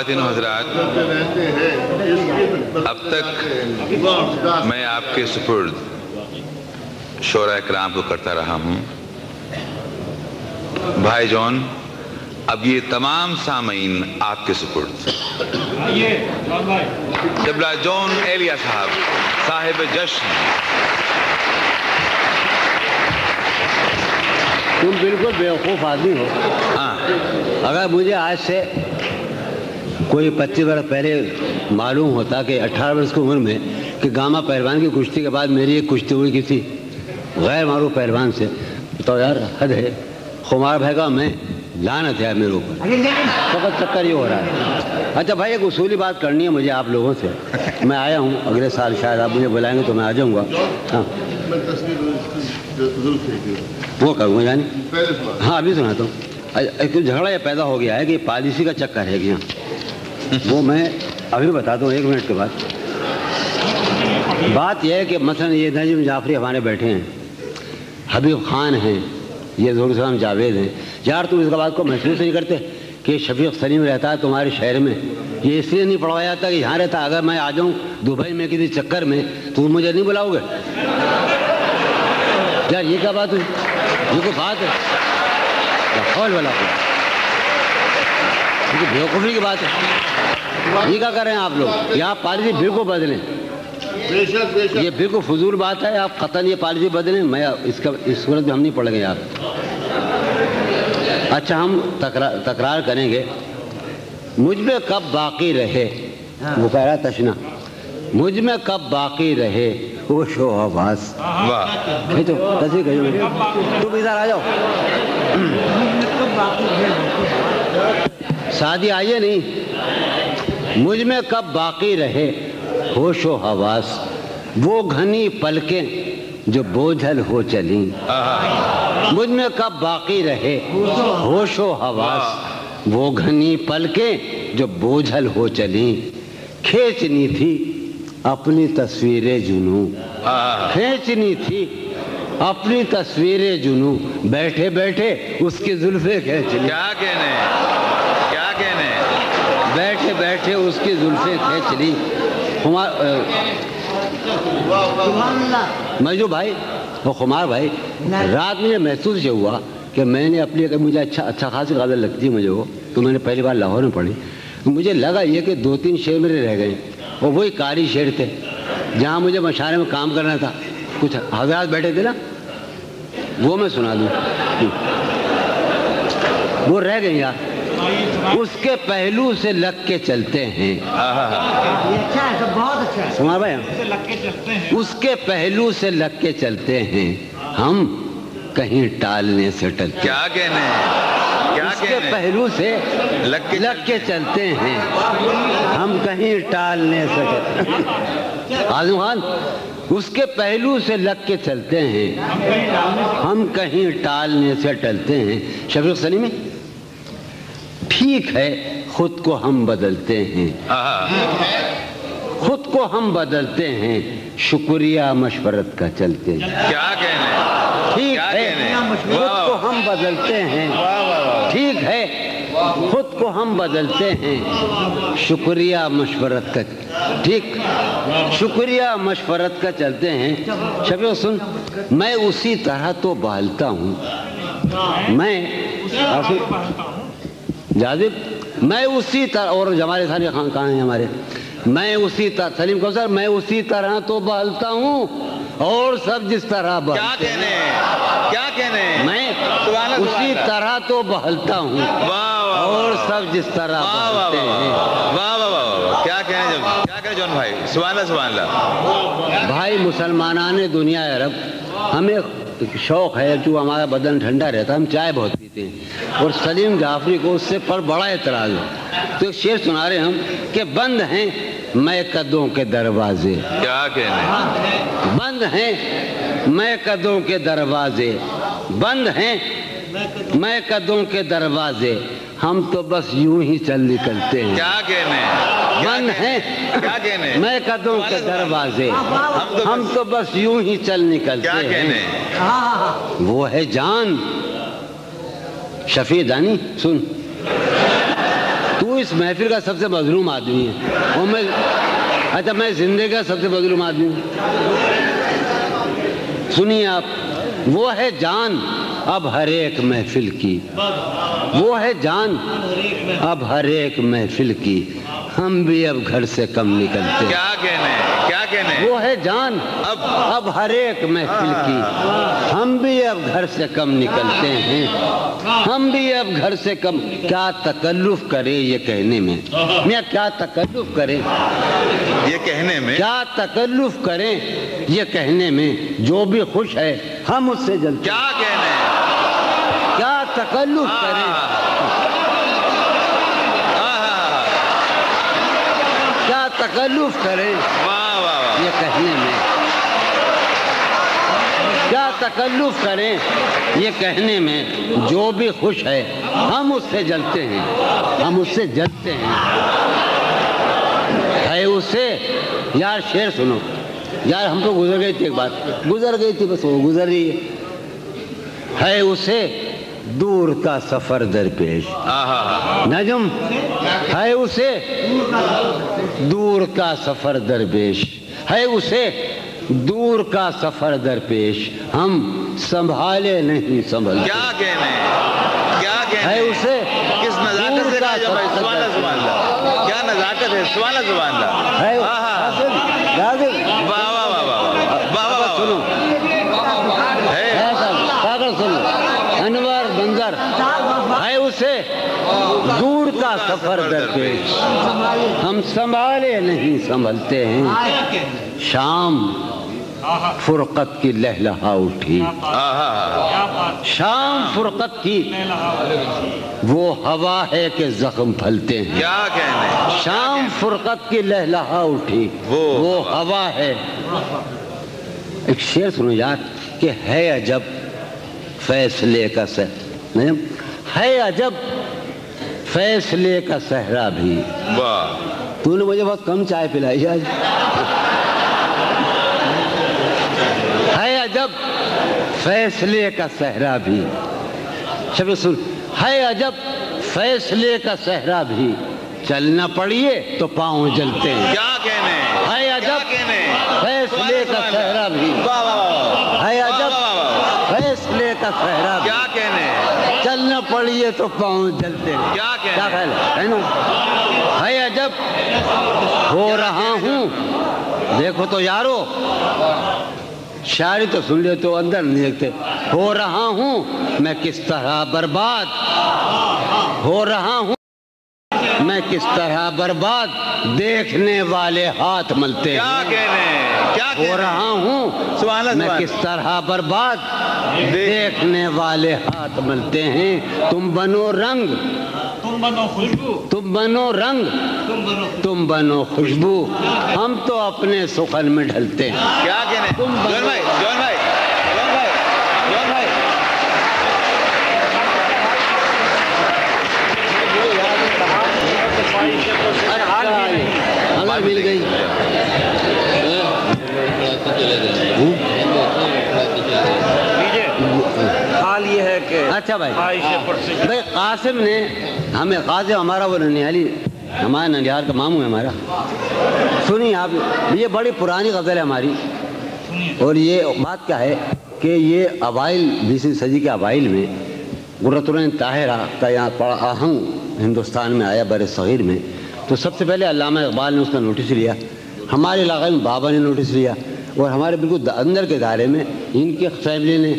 خواتین و حضرات، اب تک میں آپ کے سپرد شورا کرام کو کرتا رہا ہوں. بھائی جان، اب یہ تمام سامعین آپ کے سپرد. قبلہ جون ایلیا صاحب صاحب جشن. تم بالکل بیوقوف آدمی ہو. اگر مجھے آج سے کوئی 25 برس پہلے معلوم ہوتا کہ 18 برس کی عمر میں کہ گاما پہلوان کی کشتی کے بعد میری ایک کشتی ہوئی کسی غیر معروف پہلوان سے، تو یار حد ہے. خمار بھائی کا میں لعنت ہے میرے اوپر. فقط چکر یہ ہو رہا ہے. اچھا بھائی، ایک اصولی بات کرنی ہے مجھے آپ لوگوں سے. میں آیا ہوں، اگلے سال شاید آپ مجھے بلائیں گے تو میں آ جاؤں گا. ہاں وہ کروں گا یعنی. ہاں ابھی سناتا ہوں. ایک جھگڑا یہ پیدا ہو گیا ہے کہ پالیسی کا چکر ہے کہ وہ میں ابھی بتاتا ہوں 1 منٹ کے بعد. بات یہ ہے کہ مثلا یہ نجم جعفری ہمارے بیٹھے ہیں، حبیب خان ہیں، یہ ظہور السلام جاوید ہیں. یار تم اس بات کو محسوس نہیں کرتے کہ شفیق سلیم رہتا ہے تمہارے شہر میں؟ یہ اس لیے نہیں پڑھوایا جاتا کہ یہاں رہتا. اگر میں آ جاؤں دبئی میں کسی چکر میں تو تم مجھے نہیں بلاؤ گے یار؟ یہ کیا بات ہوئی؟ یہ کوئی بات ہے؟ خول والا بیوقوفی کی بات ہے. یہ کیا کر رہے ہیں آپ لوگ؟ یہاں پالیسی بالکل بدلیں. یہ بالکل فضول بات ہے. آپ قطعاً یہ پالیسی بدلیں. میں اس صورت میں ہم نہیں پڑھ گے یار. اچھا ہم تکرار کریں گے. مجھ میں کب باقی رہے، وہ کہہ رہا تشنا، مجھ میں کب باقی رہے وہ شو آواز. تو تصویر کہو تم ادھر آ جاؤ. شادی آئیے نہیں. مجھ میں کب باقی رہے ہوش و حواس، وہ گھنی پلکیں جو بوجھل ہو چلیں. مجھ میں کب باقی رہے ہوش و حواس، وہ گھنی پلکیں جو بوجھل ہو چلیں. کھینچنی تھی اپنی تصویریں جنوں، کھینچنی تھی اپنی تصویریں جنوں، بیٹھے بیٹھے اس کی زلفیں کھینچ لی. کیا کہنے، کیا کہنے، بیٹھے بیٹھے اس کی زلفیں کھینچ لی. مجھو بھائی، وہ خمار بھائی، رات میں یہ محسوس یہ ہوا کہ میں نے اپنی، مجھے اچھا خاصی غزل لگتی ہے مجھے وہ، تو میں نے پہلی بار لاہور میں پڑھی. مجھے لگا یہ کہ 2-3 شعر میرے رہ گئے، اور وہی قاری شعر تھے جہاں مجھے مشاعرے میں کام کرنا تھا. کچھ حضرات بیٹھے تھے نا، وہ میں سنا دوں. وہ رہ گئے یار. اس کے پہلو سے لگ کے چلتے ہیں. سمار بھائی، اس کے پہلو سے لگ کے چلتے ہیں، ہم کہیں ٹالنے سے ٹلتے. کیا کہنے، اس کے پہلو سے لگ کے چلتے ہیں، ہم کہیں ٹالنے سے ٹلتے. عاظم خان، اس کے پہلو سے لگ کے چلتے ہیں، ہم کہیں ٹالنے سے ٹلتے ہیں. شفیق سلیمی، ٹھیک ہے خود کو ہم بدلتے ہیں، خود کو ہم بدلتے ہیں، شکریہ مشورت کا چلتے ہیں. کیا کہنے، ٹھیک ہے خود کو ہم بدلتے ہیں، ٹھیک ہے خود کو ہم بدلتے ہیں، شکریہ مشورت کا، ٹھیک، شکریہ مشورت کا چلتے ہیں. شفیق سن، میں اسی طرح تو بہلتا ہوں، میں جاذب، میں اسی طرح، اور ہمارے سارے کہاں ہیں ہمارے، میں اسی طرح، سلیم کوثر، میں اسی طرح تو بہلتا ہوں اور سب جس طرح بہلتے ہیں. کیا کہنے، کیا کہنے، میں اسی طرح تو بہلتا ہوں اور سب جس طرح بہلتے ہیں. واہ واہ واہ، کیا کہنے، کیا کہنے جون بھائی. سبحان اللہ، سبحان اللہ. بھائی مسلمانان دنیا عرب، ہمیں شوق ہے، جو ہمارا بدن ٹھنڈا رہتا ہے، ہم چائے بہت پیتے ہیں، اور سلیم جعفری کو اس سے پر بڑا اعتراض ہے. تو ایک شعر سنا رہے ہم کہ بند ہیں میں قدوں کے دروازے. کیا کہنے، بند ہیں میں قدوں کے دروازے، بند ہیں میں قدوں کے دروازے، ہم تو بس یوں ہی چل نکلتے ہیں. کیا کہنے، بند ہیں میں قدوں کے دروازے، ہم تو بس یوں ہی چل نکلتے ہیں. وہ ہے جان. شفیع دانی سن، تو اس محفل کا سب سے مظلوم آدمی ہے، اور میں زندگی کا سب سے مظلوم آدمی ہوں۔ سنیے آپ، وہ ہے جان اب ہر ایک محفل کی، وہ ہے جان اب ہر ایک محفل کی، ہم بھی اب گھر سے کم نکلتے ہیں۔ کیا کہنے وہ ہے جان اب ہر ایک محفل کی، ہم بھی اب گھر سے کم نکلتے ہیں، ہم بھی اب گھر سے کم۔ کیا تکلف کرے یہ کہنے میں، میاں کیا تکلف کرے یہ کہنے میں، کیا تکلف کریں یہ کہنے میں، جو بھی خوش ہے ہم اس سے جلتے۔ کیا کہنے، کیا تکلف کریں، کیا تکلف کریں یہ کہنے میں، کیا تکلف کریں یہ کہنے میں، جو بھی خوش ہے ہم اس سے جلتے ہیں، ہم اس سے جلتے ہیں۔ ہے اسے یار، شعر سنو یار، ہم تو گزر گئی تھی، ایک بات گزر گئی تھی، بس وہ گزر رہی ہے اسے دور کا سفر درپیش، نجم ہے اسے دور کا سفر درپیش، ہے اسے دور کا سفر درپیش، ہم سنبھالے نہیں سنبھلتے۔ کیا کہنے، کیا کہنے ہے اسے کس نزاکت سے راجہ بھائی، سبحان اللہ سبحان اللہ، کیا نزاکت ہے، سبحان اللہ سبحان اللہ، ہے واہ واہ واہ واہ واہ واہ، سنو پاگل سنو، انور بندر ہے اسے دور کا سفر درپیش، ہم سنبھالے نہیں سنبھلتے ہیں، شام فرقت کی لہلہا اٹھی، شام فرقت کی وہ ہوا ہے کہ زخم پھلتے ہیں۔ کیا کہنے، شام فرقت کی لہلہا اٹھی وہ ہوا ہے۔ ایک شعر سنو یار کہ ہے عجب فیصلے کا نہیں، ہے عجب فیصلے کا صحرا بھی۔ واہ، تو نے مجھے بہت کم چائے پلائی آج۔ ہے عجب فیصلے کا صحرا بھی، شب سن، ہے عجب فیصلے کا صحرا بھی، چلنا پڑیے تو پاؤں جلتے ہیں۔ کیا کہنے، ہے عجب فیصلے کا صحرا بھی، ہے عجب فیصلے کا صحرا بھی، کیا کہنے، چلنا پڑیے تو پاؤں جلتے ہیں۔ کیا کہنے، کیا خیال ہے نا؟ ہے عجب ہو رہا ہوں، دیکھو تو یارو، شاعری تو سن لے تو اندر نہیں دیکھتے، ہو رہا ہوں میں کس طرح برباد، ہو رہا ہوں میں کس طرح برباد، دیکھنے والے ہاتھ ملتے ہیں۔ کیا کہنے، کیا ہو رہا ہوں میں کس طرح برباد، دیکھنے والے ہاتھ ملتے ہیں، تم بنو رنگ، تم بنو خوشبو، تم بنو رنگ، تم بنو خوشبو، ہم تو اپنے سخن میں ڈھلتے ہیں۔ کیا کہنے، جون بھائی، جون بھائی، جون بھائی، جون بھائی، ہمیں مل گئی۔ حال یہ ہے کہ اچھا بھائی قاسم نے ہمیں، قاسم ہمارا وہ ننیالی، ہمارا ننیال کا ماموں ہے ہمارا، سنیے آپ، یہ بڑی پرانی غزل ہے ہماری، اور یہ بات کیا ہے کہ یہ اوائل 20ویں صدی کے اوائل میں قرۃ العین طاہرہ کا یہاں بڑا آہنگ ہندوستان میں آیا، بر صغیر میں، تو سب سے پہلے علامہ اقبال نے اس کا نوٹس لیا، ہمارے علاقے میں بابا نے نوٹس لیا، اور ہمارے بالکل اندر کے دائرے میں ان کی فیملی نے،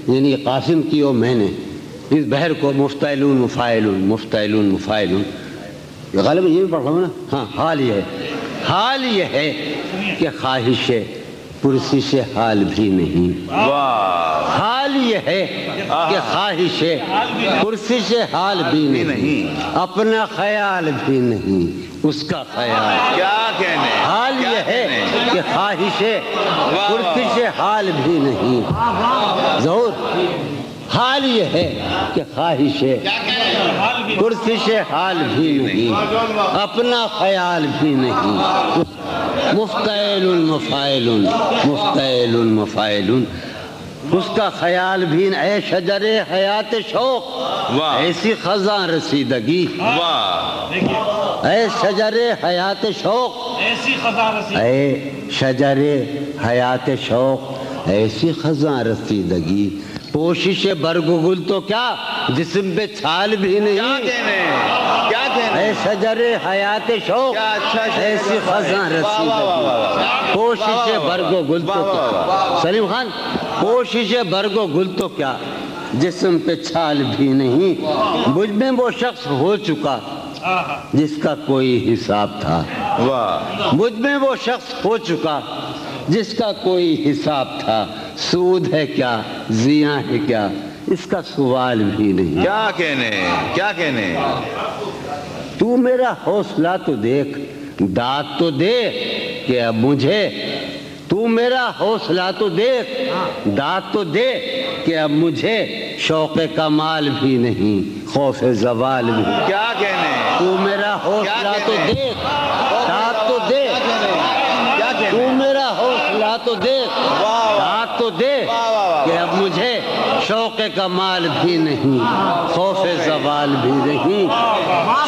یعنی قاسم کی اور میں نے اس بحر کو مفتعلون مفاعلون مفتعلون مفاعلون، غالباً یہ بھی پڑھ رہا ہوں نا، ہاں، حال یہ ہے کہ خواہش پرسش حال بھی نہیں، حال یہ ہے کہ خواہش پرسش حال بھی نہیں، اپنا خیال بھی نہیں اس کا خیال، کیا کہنے، حال یہ ہے کہ خواہش پرسش حال بھی نہیں، ظہور، حال یہ ہے کہ خواہش پرسش حال بھی نہیں، اپنا خیال بھی نہیں، مفتعل مفاعل مفتعل مفاعل، اس کا خیال بھی اے شجر حیات شوق واہ ایسی خزاں رسیدگی واہ اے شجر حیات شوق ایسی خزاں رسیدگی اے شجر حیات شوق ایسی خزاں رسیدگی پوشش برگ و گل تو کیا جسم پہ چھال بھی کیا نہیں کہنے کیا کہنے اے شجر حیات شوق کیا اچھا شعر ایسی خزاں رسیدگی پوشش برگ و گل تو کیا سلیم خان پوشش برگ و گل تو کیا جسم پہ چھال بھی نہیں مجھ میں وہ شخص ہو چکا جس کا کوئی حساب تھا واہ مجھ میں وہ شخص ہو چکا جس کا کوئی حساب تھا سود ہے کیا زیاں ہے کیا اس کا سوال بھی نہیں کیا کہنے کیا کہنے تو میرا حوصلہ تو دیکھ داد تو دے کہ اب مجھے تو میرا حوصلہ تو دیکھ داد تو دے کہ اب مجھے شوق کمال بھی نہیں خوف زوال بھی کیا کہنے تو میرا حوصلہ تو دیکھ داد تو دے تو میرا حوصلہ تو دیکھ داد تو دے کہ اب مجھے شوق کمال بھی نہیں خوف زوال بھی نہیں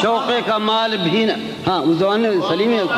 شوق کمال بھی ہاں اس زمانے میں سلیم